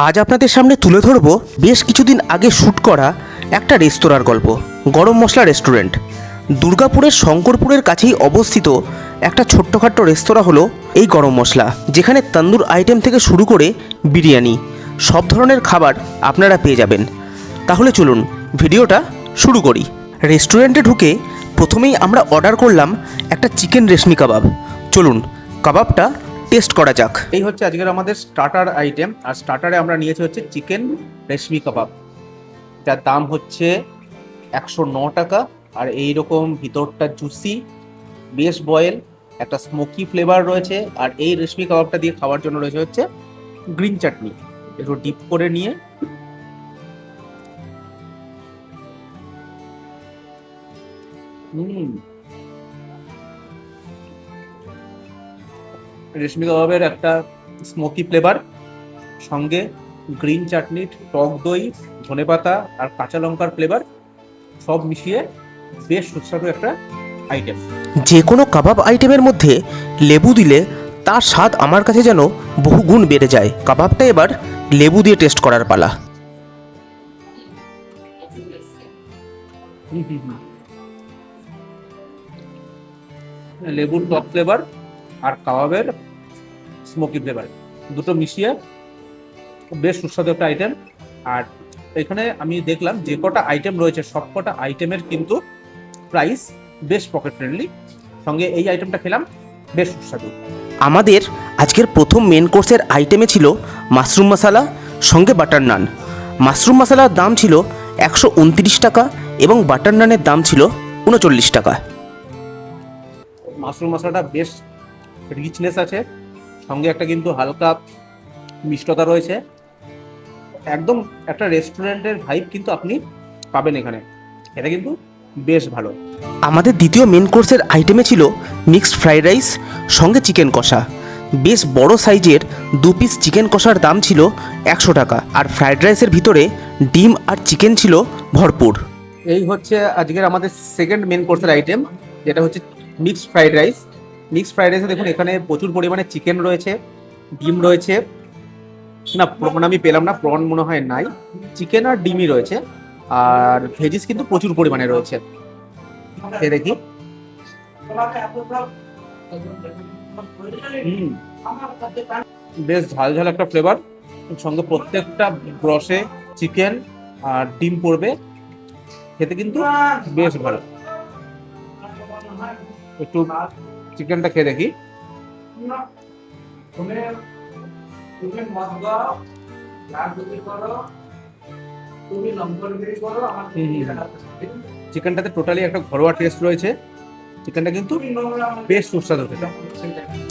আজ আপনাদের সামনে তুলে ধরব বেশ কিছুদিন আগে শ্যুট করা একটা রেস্তোরাঁর গল্প। গরম মশলা রেস্টুরেন্ট। দুর্গাপুরের শঙ্করপুরের কাছেই অবস্থিত একটা ছোট্টখাট্ট রেস্তোরাঁ হলো এই গরম মশলা, যেখানে তন্দুর আইটেম থেকে শুরু করে বিরিয়ানি সব ধরনের খাবার আপনারা পেয়ে যাবেন। তাহলে চলুন ভিডিওটা শুরু করি। রেস্টুরেন্টে ঢুকে প্রথমেই আমরা অর্ডার করলাম একটা চিকেন রেশমি কাবাব। চলুন কাবাবটা টেস্ট করা যাক। এই হচ্ছে আজকের আমাদের স্টার্টার আইটেম। আর স্টার্টারে আমরা নিয়েছি হচ্ছে চিকেন রেশমি কাবাব, যার দাম হচ্ছে 109 টাকা। আর এইরকম ভিতরটা জুসি, বেশ বয়েল, একটা স্মোকি ফ্লেভার রয়েছে। আর এই রেশমি কাবাবটা দিয়ে খাওয়ার জন্য রয়েছে হচ্ছে গ্রিন চাটনি। একটু ডিপ করে নিয়ে রেশমি কাবাবের একটা স্মোকি ফ্লেভার, সঙ্গে গ্রিন চাটনি, টক দই, ধনেপাতা আর কাঁচা লঙ্কার ফ্লেভার সব মিশিয়ে বেশ সুস্বাদু একটা আইটেম। যে কোনো কাবাব আইটেমের মধ্যে লেবু দিলে তার স্বাদ আমার কাছে যেন বহু গুণ বেড়ে যায়। কাবাবটা এবার লেবু দিয়ে টেস্ট করার পালা। লেবুর টক ফ্লেভার আর কাবাবের স্মোকি ফ্লেভার দুটো মিশিয়ে বেশ সুস্বাদু একটা আইটেম। আর এখানে আমি দেখলাম যে কটা আইটেম রয়েছে সব কটা আইটেমের কিন্তু প্রাইস বেশ পকেট ফ্রেন্ডলি। সঙ্গে এই আইটেমটা খেলাম বেশ সুস্বাদু। আমাদের আজকের প্রথম মেন কোর্সের আইটেমে ছিল মাশরুম মশালা সঙ্গে বাটার নান। মাশরুম মশালার দাম ছিল 129 টাকা এবং বাটার নানের দাম ছিল 39 টাকা। মাশরুম মশলাটা বেশ রিচনেস আছে, সঙ্গে একটা কিন্তু হালকা মিষ্টতা রয়েছে। একদম একটা রেস্টুরেন্টের ভাইব কিন্তু আপনি পাবেন এখানে। এটা কিন্তু বেশ ভালো। আমাদের দ্বিতীয় মেন কোর্সের আইটেমে ছিল মিক্সড ফ্রাইড রাইস সঙ্গে চিকেন কষা। বেশ বড় সাইজের 2 পিস চিকেন কষার দাম ছিল 100 টাকা, আর ফ্রাইড রাইসের ভিতরে ডিম আর চিকেন ছিল ভরপুর। এই হচ্ছে আজকের আমাদের সেকেন্ড মেন কোর্সের আইটেম, যেটা হচ্ছে mixed fried rice. Mixed fried রাইসে দেখুন এখানে প্রচুর পরিমাণে চিকেন রয়েছে, ডিম রয়েছে, না প্রন আমি পেলাম না, প্রন মনে হয় নাই, চিকেন আর ডিমই রয়েছে। আর ভেজিস কিন্তু প্রচুর পরিমাণে রয়েছে। দেখি বেশ ঝাল ঝাল একটা ফ্লেভার, সঙ্গে প্রত্যেকটা ব্রসে চিকেন আর ডিম পড়বে, খেতে কিন্তু বেশ ভালো। একটু চিকেনটা খেয়ে দেখি। চিকেনটাতে টোটালি একটা ঘরোয়া টেস্ট রয়েছে। চিকেনটা কিন্তু বেশ সুস্বাদু খেতে।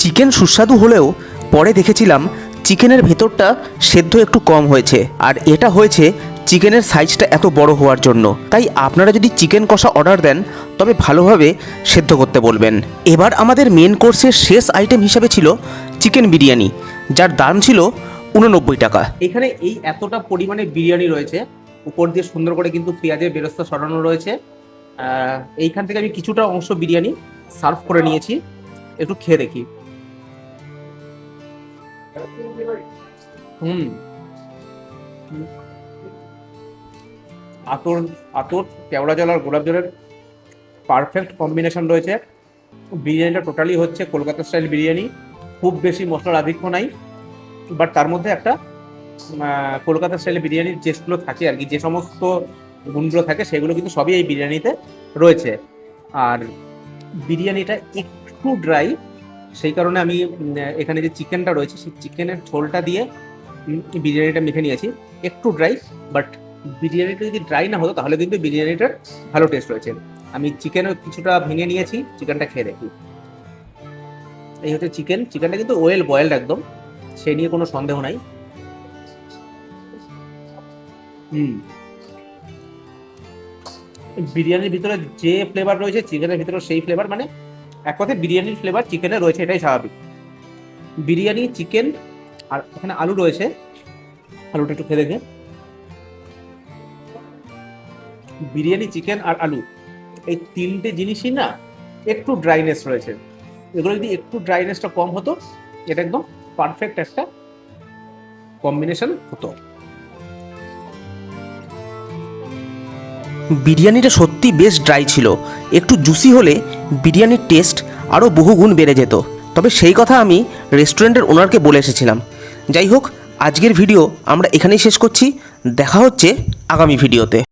চিকেন সুস্বাদু হলেও পরে দেখেছিলাম চিকেনের ভেতরটা সেদ্ধ একটু কম হয়েছে, আর এটা হয়েছে চিকেনের সাইজটা এত বড় হওয়ার জন্য। তাই আপনারা যদি চিকেন কষা অর্ডার দেন তবে ভালোভাবে সেদ্ধ করতে বলবেন। এবার আমাদের মেন কোর্সের শেষ আইটেম হিসাবে ছিল চিকেন বিরিয়ানি, যার দাম ছিল 89 টাকা। এখানে এই এতটা পরিমাণে বিরিয়ানি রয়েছে, উপর দিয়ে সুন্দর করে কিন্তু পেঁয়াজের বেরেস্তা সরানো রয়েছে। এইখান থেকে আমি কিছুটা অংশ বিরিয়ানি সার্ভ করে নিয়েছি, একটু খেয়ে দেখি। আতর আতর কেওড়া জল আর গোলাপ জলের পারফেক্ট কম্বিনেশন রয়েছে। বিরিয়ানিটা টোটালি হচ্ছে কলকাতা স্টাইল বিরিয়ানি, খুব বেশি মশলার আধিক্য নাই, বাট তার মধ্যে একটা কলকাতা স্টাইল বিরিয়ানির যেগুলো থাকে আর কি, যে সমস্ত গুণগুলো থাকে সেগুলো কিন্তু সবই এই বিরিয়ানিতে রয়েছে। আর বিরিয়ানিটা একটু ড্রাই, সেই কারণে আমি এখানে যে চিকেনটা রয়েছে সেই চিকেনের ঝোলটা দিয়ে বিরিয়ানিটা মেখে নিয়েছি। একটু ড্রাই, বাট বিরিয়ানিটা যদি ড্রাই না হতো তাহলে কিন্তু বিরিয়ানিটার ভালো টেস্ট রয়েছে। আমি চিকেনও কিছুটা ভেঙে নিয়েছি, চিকেনটা খেয়ে দেখি। এই হচ্ছে চিকেন। চিকেনটা কিন্তু ওয়েল বয়েলড একদম, সেই নিয়ে কোনো সন্দেহ নাই। বিরিয়ানির ভিতরে যে ফ্লেভার রয়েছে চিকেনের ভিতরে সেই ফ্লেভার, মানে এক কথায় বিরিয়ানির ফ্লেভার চিকেনে রয়েছে, এটাই স্বাভাবিক। বিরিয়ানি, চিকেন আর এখানে আলু রয়েছে, আলুটা একটু খেয়ে দেখে। বিরিয়ানি, চিকেন আর আলু, এই তিনটে জিনিসই না একটু ড্রাইনেস রয়েছে। এগুলো যদি একটু ড্রাইনেসটা কম হতো, এটা একদম পারফেক্ট একটা কম্বিনেশন হতো। বিরিয়ানিটা সত্যি বেশ ড্রাই ছিল, একটু জুসি হলে বিরিয়ানির টেস্ট আরও বহুগুণ বেড়ে যেত। তবে সেই কথা আমি রেস্টুরেন্টের ওনারকে বলে এসেছিলাম। যাই হোক, আজকের ভিডিও আমরা এখানেই শেষ করছি। দেখা হচ্ছে আগামী ভিডিওতে।